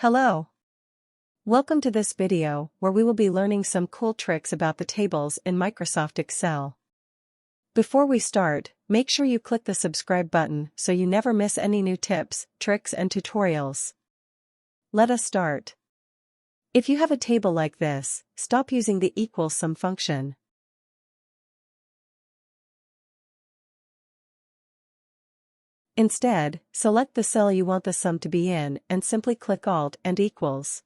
Hello. Welcome to this video where we will be learning some cool tricks about the tables in Microsoft Excel. Before we start, make sure you click the subscribe button so you never miss any new tips, tricks and tutorials. Let us start. If you have a table like this, stop using the equals sum function. Instead, select the cell you want the sum to be in and simply click Alt and equals.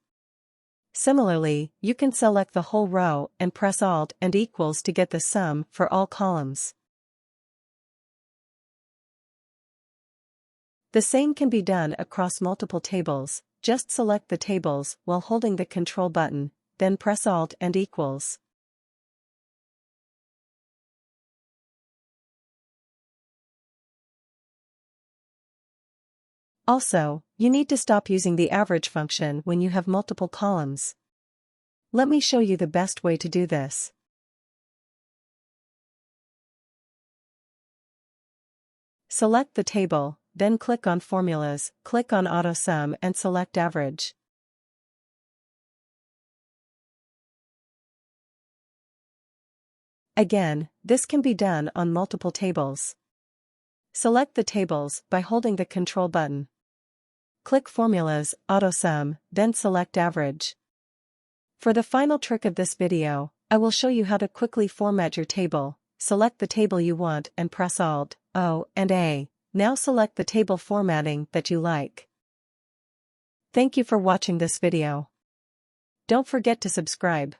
Similarly, you can select the whole row and press Alt and equals to get the sum for all columns. The same can be done across multiple tables. Just select the tables while holding the Control button, then press Alt and equals. Also, you need to stop using the average function when you have multiple columns. Let me show you the best way to do this. Select the table, then click on Formulas, click on Auto Sum and select Average. Again, this can be done on multiple tables. Select the tables by holding the Control button. Click Formulas, Auto Sum, then select Average. For the final trick of this video, I will show you how to quickly format your table. Select the table you want and press Alt, O, and A. Now select the table formatting that you like. Thank you for watching this video. Don't forget to subscribe.